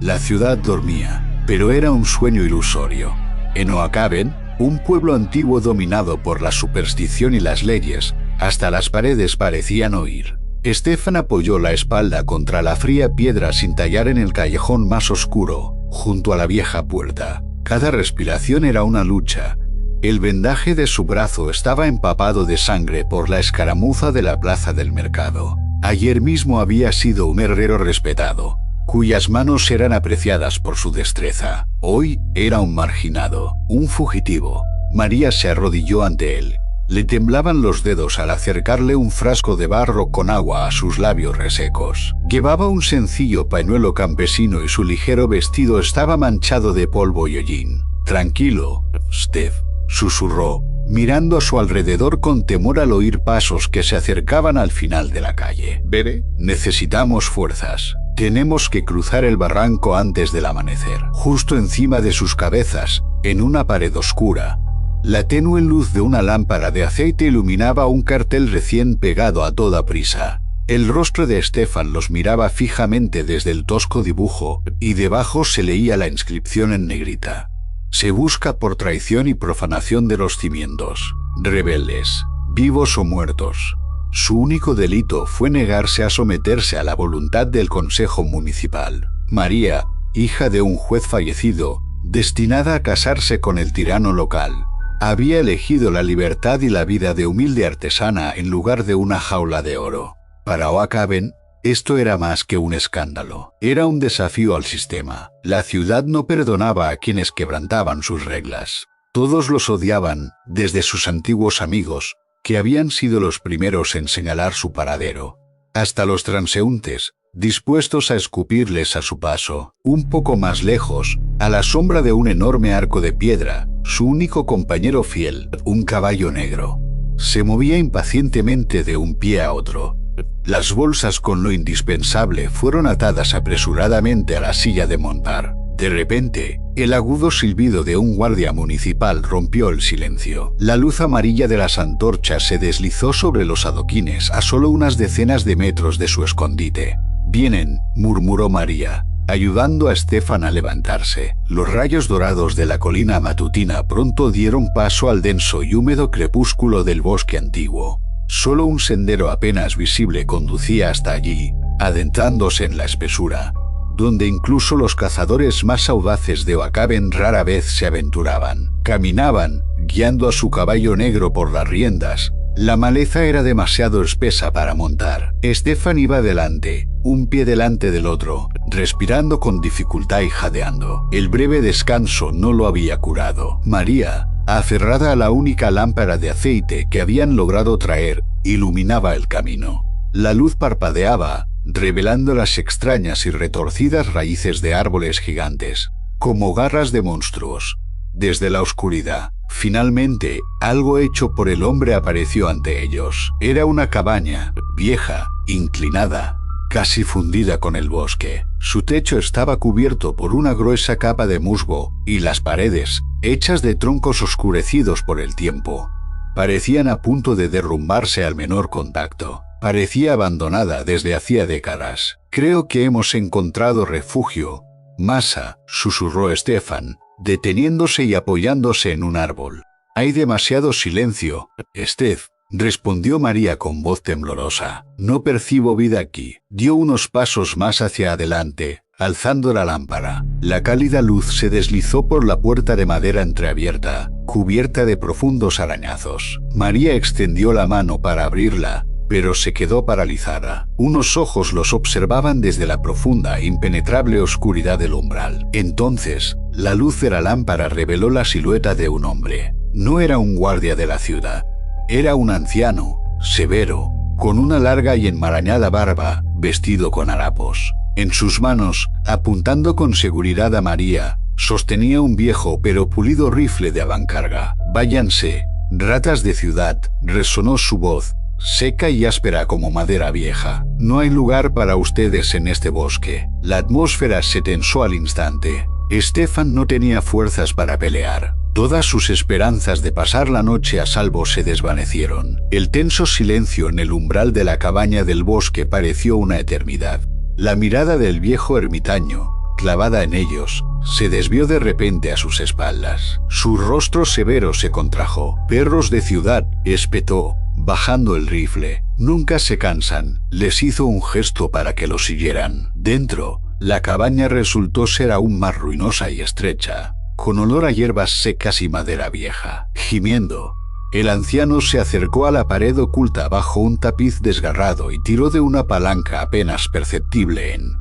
La ciudad dormía, pero era un sueño ilusorio. En Oakaben, un pueblo antiguo dominado por la superstición y las leyes, hasta las paredes parecían oír. Stefan apoyó la espalda contra la fría piedra sin tallar en el callejón más oscuro, junto a la vieja puerta. Cada respiración era una lucha. El vendaje de su brazo estaba empapado de sangre por la escaramuza de la plaza del mercado. Ayer mismo había sido un herrero respetado, cuyas manos eran apreciadas por su destreza. Hoy era un marginado, un fugitivo. María se arrodilló ante él. Le temblaban los dedos al acercarle un frasco de barro con agua a sus labios resecos. Llevaba un sencillo pañuelo campesino y su ligero vestido estaba manchado de polvo y hollín. «Tranquilo, Steph», susurró, mirando a su alrededor con temor al oír pasos que se acercaban al final de la calle. «Bebe, necesitamos fuerzas. Tenemos que cruzar el barranco antes del amanecer». Justo encima de sus cabezas, en una pared oscura, la tenue luz de una lámpara de aceite iluminaba un cartel recién pegado a toda prisa. El rostro de Stefan los miraba fijamente desde el tosco dibujo, y debajo se leía la inscripción en negrita: «Se busca por traición y profanación de los cimientos. Rebeldes, vivos o muertos». Su único delito fue negarse a someterse a la voluntad del Consejo Municipal. María, hija de un juez fallecido, destinada a casarse con el tirano local, había elegido la libertad y la vida de humilde artesana en lugar de una jaula de oro. Para Oakaben, esto era más que un escándalo. Era un desafío al sistema. La ciudad no perdonaba a quienes quebrantaban sus reglas. Todos los odiaban, desde sus antiguos amigos, que habían sido los primeros en señalar su paradero, hasta los transeúntes, dispuestos a escupirles a su paso. Un poco más lejos, a la sombra de un enorme arco de piedra, su único compañero fiel, un caballo negro, se movía impacientemente de un pie a otro. Las bolsas con lo indispensable fueron atadas apresuradamente a la silla de montar. De repente, el agudo silbido de un guardia municipal rompió el silencio. La luz amarilla de las antorchas se deslizó sobre los adoquines a solo unas decenas de metros de su escondite. «Vienen», murmuró María, ayudando a Stefan a levantarse. Los rayos dorados de la colina matutina pronto dieron paso al denso y húmedo crepúsculo del bosque antiguo. Solo un sendero apenas visible conducía hasta allí, adentrándose en la espesura, donde incluso los cazadores más audaces de Oakaben rara vez se aventuraban. Caminaban, guiando a su caballo negro por las riendas. La maleza era demasiado espesa para montar. Stefan iba delante, un pie delante del otro, respirando con dificultad y jadeando. El breve descanso no lo había curado. María, aferrada a la única lámpara de aceite que habían logrado traer, iluminaba el camino. La luz parpadeaba, revelando las extrañas y retorcidas raíces de árboles gigantes, como garras de monstruos. Desde la oscuridad, finalmente, algo hecho por el hombre apareció ante ellos. Era una cabaña, vieja, inclinada, casi fundida con el bosque. Su techo estaba cubierto por una gruesa capa de musgo, y las paredes, hechas de troncos oscurecidos por el tiempo, parecían a punto de derrumbarse al menor contacto. Parecía abandonada desde hacía décadas. «Creo que hemos encontrado refugio, Masa», susurró Stefan, deteniéndose y apoyándose en un árbol. «Hay demasiado silencio, Steph», respondió María con voz temblorosa. «No percibo vida aquí». Dio unos pasos más hacia adelante, alzando la lámpara. La cálida luz se deslizó por la puerta de madera entreabierta, cubierta de profundos arañazos. María extendió la mano para abrirla, pero se quedó paralizada. Unos ojos los observaban desde la profunda e impenetrable oscuridad del umbral. Entonces, la luz de la lámpara reveló la silueta de un hombre. No era un guardia de la ciudad. Era un anciano, severo, con una larga y enmarañada barba, vestido con harapos. En sus manos, apuntando con seguridad a María, sostenía un viejo pero pulido rifle de avancarga. «Váyanse, ratas de ciudad», resonó su voz, seca y áspera como madera vieja. «No hay lugar para ustedes en este bosque». La atmósfera se tensó al instante. Stefan no tenía fuerzas para pelear. Todas sus esperanzas de pasar la noche a salvo se desvanecieron. El tenso silencio en el umbral de la cabaña del bosque pareció una eternidad. La mirada del viejo ermitaño, clavada en ellos, se desvió de repente a sus espaldas. Su rostro severo se contrajo. «Perros de ciudad», espetó, bajando el rifle. «Nunca se cansan». Les hizo un gesto para que lo siguieran. Dentro, la cabaña resultó ser aún más ruinosa y estrecha, con olor a hierbas secas y madera vieja. Gimiendo, el anciano se acercó a la pared oculta bajo un tapiz desgarrado y tiró de una palanca apenas perceptible en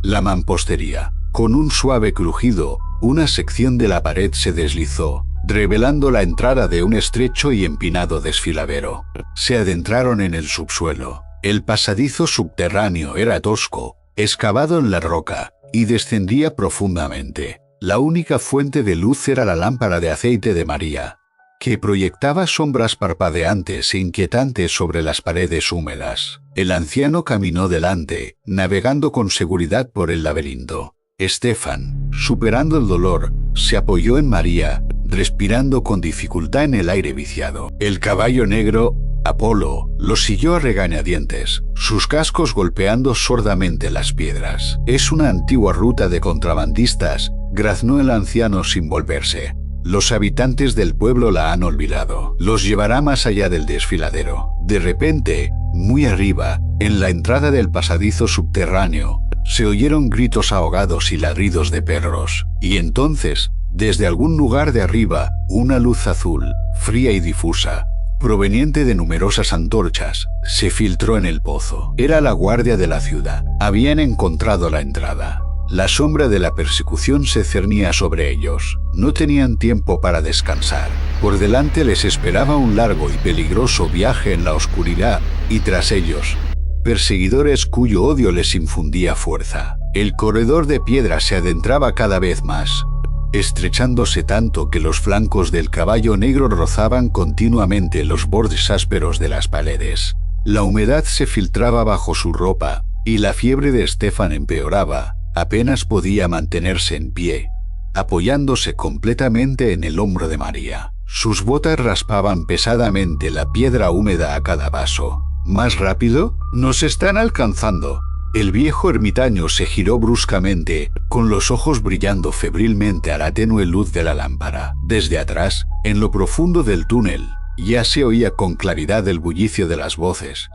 la mampostería. Con un suave crujido, una sección de la pared se deslizó, revelando la entrada de un estrecho y empinado desfiladero. Se adentraron en el subsuelo. El pasadizo subterráneo era tosco, excavado en la roca, y descendía profundamente. La única fuente de luz era la lámpara de aceite de María, que proyectaba sombras parpadeantes e inquietantes sobre las paredes húmedas. El anciano caminó delante, navegando con seguridad por el laberinto. Estefan, superando el dolor, se apoyó en María, respirando con dificultad en el aire viciado. El caballo negro, Apolo, lo siguió a regañadientes, sus cascos golpeando sordamente las piedras. «Es una antigua ruta de contrabandistas», graznó el anciano sin volverse. «Los habitantes del pueblo la han olvidado. Los llevará más allá del desfiladero». De repente, muy arriba, en la entrada del pasadizo subterráneo, se oyeron gritos ahogados y ladridos de perros. Y entonces, desde algún lugar de arriba, una luz azul, fría y difusa, proveniente de numerosas antorchas, se filtró en el pozo. Era la guardia de la ciudad. Habían encontrado la entrada. La sombra de la persecución se cernía sobre ellos. No tenían tiempo para descansar. Por delante les esperaba un largo y peligroso viaje en la oscuridad, y tras ellos, perseguidores cuyo odio les infundía fuerza. El corredor de piedra se adentraba cada vez más, estrechándose tanto que los flancos del caballo negro rozaban continuamente los bordes ásperos de las paredes. La humedad se filtraba bajo su ropa, y la fiebre de Estefan empeoraba. Apenas podía mantenerse en pie, apoyándose completamente en el hombro de María. Sus botas raspaban pesadamente la piedra húmeda a cada paso. «¿Más rápido? ¡Nos están alcanzando!». El viejo ermitaño se giró bruscamente, con los ojos brillando febrilmente a la tenue luz de la lámpara. Desde atrás, en lo profundo del túnel, ya se oía con claridad el bullicio de las voces,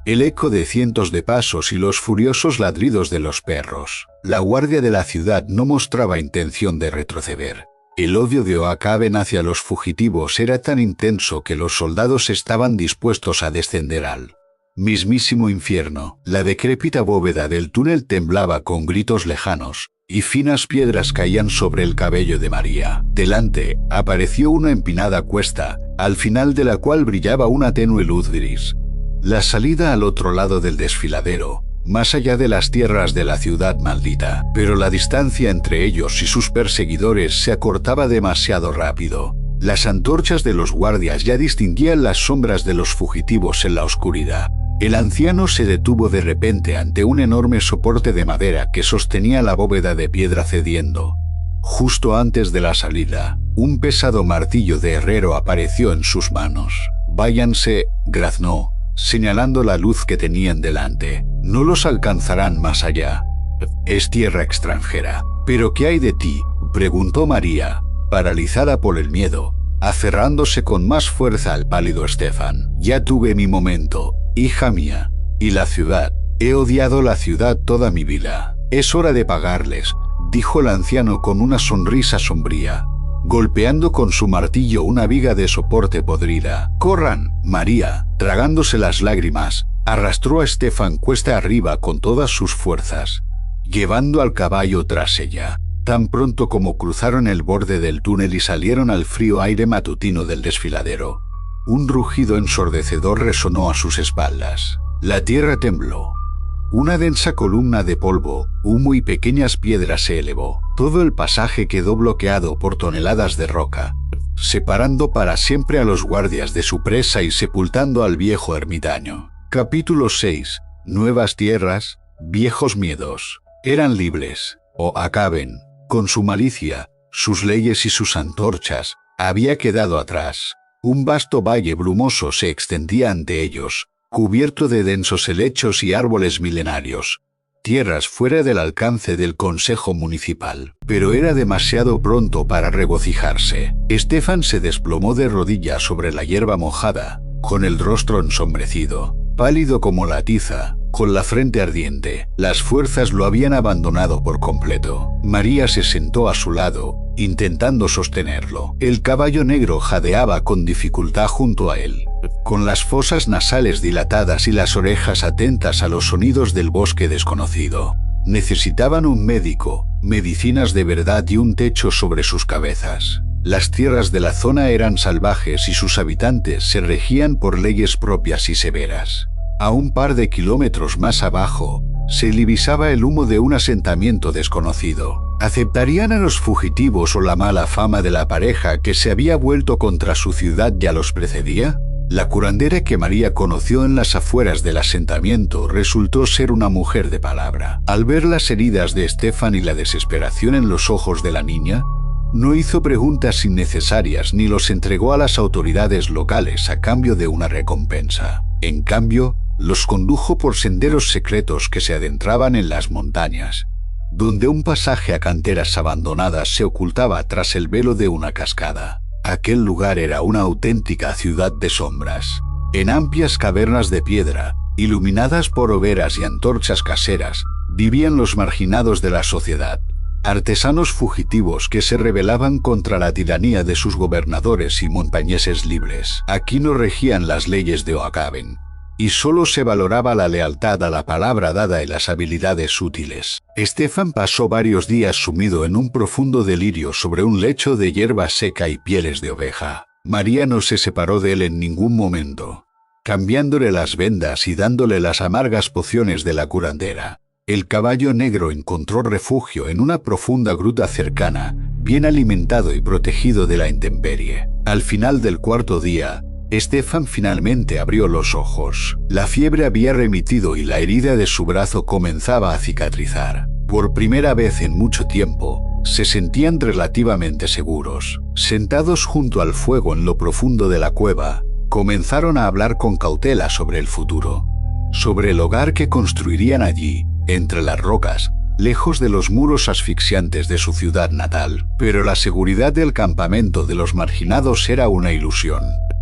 el eco de cientos de pasos y los furiosos ladridos de los perros. La guardia de la ciudad no mostraba intención de retroceder. El odio de Oacaben hacia los fugitivos era tan intenso que los soldados estaban dispuestos a descender al mismísimo infierno. La decrépita bóveda del túnel temblaba con gritos lejanos, y finas piedras caían sobre el cabello de María. Delante, apareció una empinada cuesta, al final de la cual brillaba una tenue luz gris. La salida al otro lado del desfiladero, más allá de las tierras de la ciudad maldita. Pero la distancia entre ellos y sus perseguidores se acortaba demasiado rápido. Las antorchas de los guardias ya distinguían las sombras de los fugitivos en la oscuridad. El anciano se detuvo de repente ante un enorme soporte de madera que sostenía la bóveda de piedra cediendo. Justo antes de la salida, un pesado martillo de herrero apareció en sus manos. «Váyanse», graznó, señalando la luz que tenían delante. «No los alcanzarán más allá. Es tierra extranjera». «¿Pero qué hay de ti?», preguntó María, paralizada por el miedo, aferrándose con más fuerza al pálido Estefan. «Ya tuve mi momento, hija mía. Y la ciudad. He odiado la ciudad toda mi vida. Es hora de pagarles», dijo el anciano con una sonrisa sombría, golpeando con su martillo una viga de soporte podrida. «¡Corran!». María, tragándose las lágrimas, arrastró a Estefan cuesta arriba con todas sus fuerzas, llevando al caballo tras ella. Tan pronto como cruzaron el borde del túnel y salieron al frío aire matutino del desfiladero, un rugido ensordecedor resonó a sus espaldas. La tierra tembló. Una densa columna de polvo, humo y pequeñas piedras se elevó. Todo el pasaje quedó bloqueado por toneladas de roca, separando para siempre a los guardias de su presa y sepultando al viejo ermitaño. Capítulo 6. Nuevas tierras, viejos miedos. Eran libres. Oacaben, con su malicia, sus leyes y sus antorchas, había quedado atrás. Un vasto valle brumoso se extendía ante ellos, cubierto de densos helechos y árboles milenarios. tierras fuera del alcance del consejo municipal. Pero era demasiado pronto para regocijarse. Estefan se desplomó de rodillas sobre la hierba mojada, con el rostro ensombrecido, pálido como la tiza, con la frente ardiente. Las fuerzas lo habían abandonado por completo. María se sentó a su lado, intentando sostenerlo. El caballo negro jadeaba con dificultad junto a él, con las fosas nasales dilatadas y las orejas atentas a los sonidos del bosque desconocido. Necesitaban un médico, medicinas de verdad y un techo sobre sus cabezas. Las tierras de la zona eran salvajes y sus habitantes se regían por leyes propias y severas. A un par de kilómetros más abajo, se divisaba el humo de un asentamiento desconocido. ¿Aceptarían a los fugitivos o la mala fama de la pareja que se había vuelto contra su ciudad ya los precedía? La curandera que María conoció en las afueras del asentamiento resultó ser una mujer de palabra. Al ver las heridas de Estefan y la desesperación en los ojos de la niña, no hizo preguntas innecesarias ni los entregó a las autoridades locales a cambio de una recompensa. En cambio, los condujo por senderos secretos que se adentraban en las montañas, donde un pasaje a canteras abandonadas se ocultaba tras el velo de una cascada. Aquel lugar era una auténtica ciudad de sombras. En amplias cavernas de piedra, iluminadas por hogueras y antorchas caseras, vivían los marginados de la sociedad, artesanos fugitivos que se rebelaban contra la tiranía de sus gobernadores y montañeses libres. Aquí no regían las leyes de Oakaben, y solo se valoraba la lealtad a la palabra dada y las habilidades útiles. Estefan pasó varios días sumido en un profundo delirio sobre un lecho de hierba seca y pieles de oveja. María no se separó de él en ningún momento, cambiándole las vendas y dándole las amargas pociones de la curandera. El caballo negro encontró refugio en una profunda gruta cercana, bien alimentado y protegido de la intemperie. Al final del cuarto día, Estefan finalmente abrió los ojos. La fiebre había remitido y la herida de su brazo comenzaba a cicatrizar. Por primera vez en mucho tiempo, se sentían relativamente seguros. Sentados junto al fuego en lo profundo de la cueva, comenzaron a hablar con cautela sobre el futuro, sobre el hogar que construirían allí, entre las rocas, lejos de los muros asfixiantes de su ciudad natal. Pero la seguridad del campamento de los marginados era una ilusión.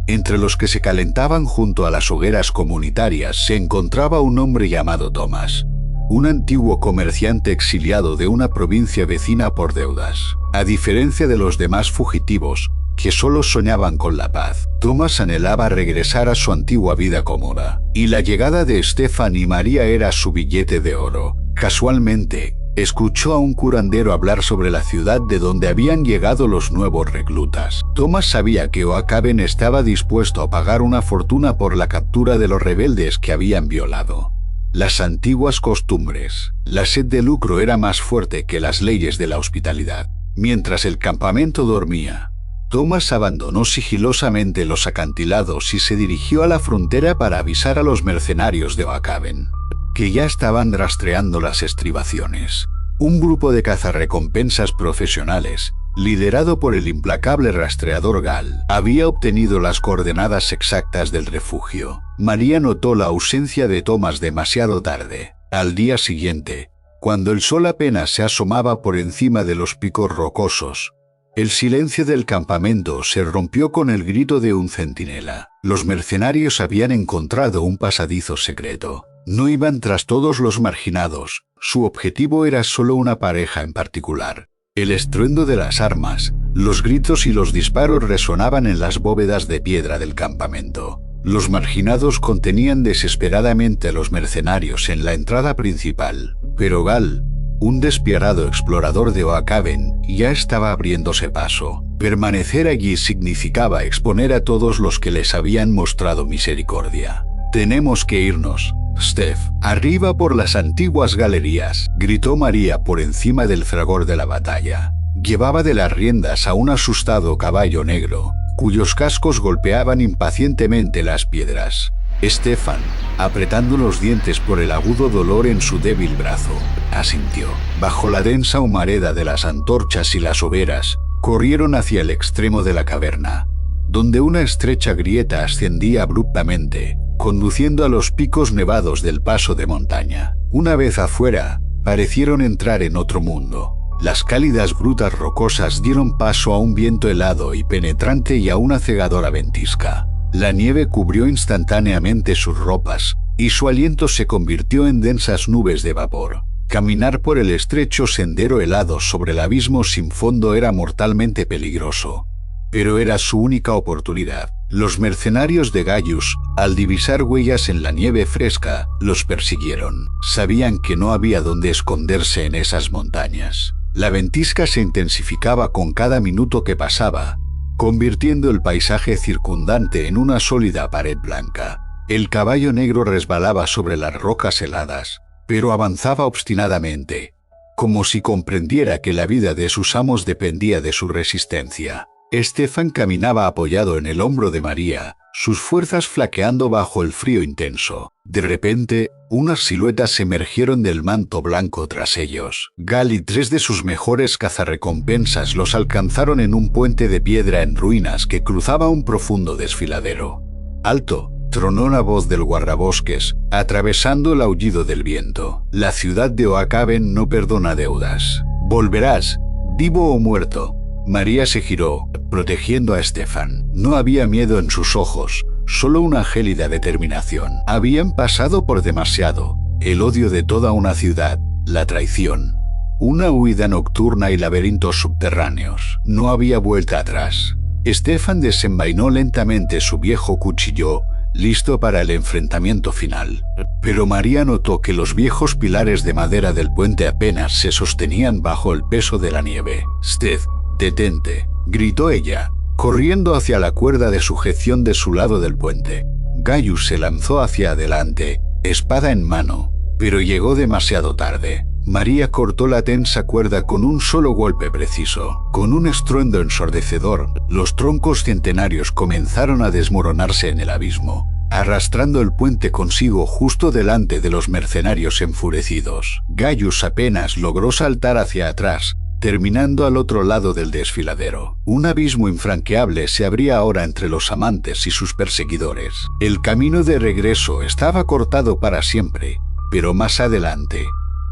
Entre los que se calentaban junto a las hogueras comunitarias se encontraba un hombre llamado Thomas, un antiguo comerciante exiliado de una provincia vecina por deudas. A diferencia de los demás fugitivos, que solo soñaban con la paz, Thomas anhelaba regresar a su antigua vida cómoda, y la llegada de Estefan y María era su billete de oro. Casualmente, escuchó a un curandero hablar sobre la ciudad de donde habían llegado los nuevos reclutas. Thomas sabía que Oakaben estaba dispuesto a pagar una fortuna por la captura de los rebeldes que habían violado las antiguas costumbres. La sed de lucro era más fuerte que las leyes de la hospitalidad. Mientras el campamento dormía, Thomas abandonó sigilosamente los acantilados y se dirigió a la frontera para avisar a los mercenarios de Oakaben, que ya estaban rastreando las estribaciones. Un grupo de cazarrecompensas profesionales, liderado por el implacable rastreador Gal, había obtenido las coordenadas exactas del refugio. María notó la ausencia de Thomas demasiado tarde. Al día siguiente, cuando el sol apenas se asomaba por encima de los picos rocosos, el silencio del campamento se rompió con el grito de un centinela. Los mercenarios habían encontrado un pasadizo secreto. No iban tras todos los marginados, su objetivo era solo una pareja en particular. El estruendo de las armas, los gritos y los disparos resonaban en las bóvedas de piedra del campamento. Los marginados contenían desesperadamente a los mercenarios en la entrada principal, pero Gal, un despiadado explorador de Oakaben, ya estaba abriéndose paso. Permanecer allí significaba exponer a todos los que les habían mostrado misericordia. «Tenemos que irnos, Steph. Arriba por las antiguas galerías», gritó María por encima del fragor de la batalla. Llevaba de las riendas a un asustado caballo negro, cuyos cascos golpeaban impacientemente las piedras. Estefan, apretando los dientes por el agudo dolor en su débil brazo, asintió. Bajo la densa humareda de las antorchas y las hogueras, corrieron hacia el extremo de la caverna, donde una estrecha grieta ascendía abruptamente, conduciendo a los picos nevados del paso de montaña. Una vez afuera, parecieron entrar en otro mundo. Las cálidas grutas rocosas dieron paso a un viento helado y penetrante y a una cegadora ventisca. La nieve cubrió instantáneamente sus ropas, y su aliento se convirtió en densas nubes de vapor. Caminar por el estrecho sendero helado sobre el abismo sin fondo era mortalmente peligroso. Pero era su única oportunidad. Los mercenarios de Gaius, al divisar huellas en la nieve fresca, los persiguieron. Sabían que no había donde esconderse en esas montañas. La ventisca se intensificaba con cada minuto que pasaba, convirtiendo el paisaje circundante en una sólida pared blanca. El caballo negro resbalaba sobre las rocas heladas, pero avanzaba obstinadamente, como si comprendiera que la vida de sus amos dependía de su resistencia. Estefan caminaba apoyado en el hombro de María, sus fuerzas flaqueando bajo el frío intenso. De repente, unas siluetas emergieron del manto blanco tras ellos. Gal y 3 de sus mejores cazarrecompensas los alcanzaron en un puente de piedra en ruinas que cruzaba un profundo desfiladero. ¡Alto!, tronó la voz del guardabosques, atravesando el aullido del viento. La ciudad de Oakaben no perdona deudas. ¿Volverás, vivo o muerto? María se giró, protegiendo a Estefan. No había miedo en sus ojos, solo una gélida determinación. Habían pasado por demasiado: el odio de toda una ciudad, la traición, una huida nocturna y laberintos subterráneos. No había vuelta atrás. Estefan desenvainó lentamente su viejo cuchillo, listo para el enfrentamiento final. Pero María notó que los viejos pilares de madera del puente apenas se sostenían bajo el peso de la nieve. «Steph, detente», gritó ella, corriendo hacia la cuerda de sujeción de su lado del puente. Gaius se lanzó hacia adelante, espada en mano, pero llegó demasiado tarde. María cortó la tensa cuerda con un solo golpe preciso. Con un estruendo ensordecedor, los troncos centenarios comenzaron a desmoronarse en el abismo, arrastrando el puente consigo justo delante de los mercenarios enfurecidos. Gaius apenas logró saltar hacia atrás, terminando al otro lado del desfiladero. Un abismo infranqueable se abría ahora entre los amantes y sus perseguidores. El camino de regreso estaba cortado para siempre, pero más adelante,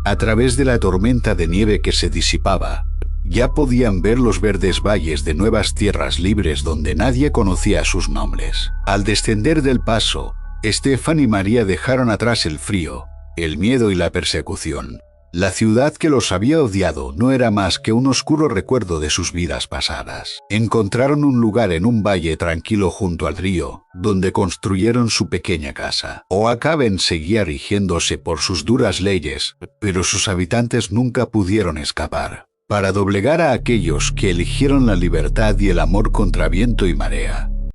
a través de la tormenta de nieve que se disipaba, ya podían ver los verdes valles de nuevas tierras libres donde nadie conocía sus nombres. Al descender del paso, Estefan y María dejaron atrás el frío, el miedo y la persecución. La ciudad que los había odiado no era más que un oscuro recuerdo de sus vidas pasadas. Encontraron un lugar en un valle tranquilo junto al río, donde construyeron su pequeña casa. Oakaben seguía rigiéndose por sus duras leyes, pero sus habitantes nunca pudieron escapar. Para doblegar a aquellos que eligieron la libertad y el amor contra viento y marea,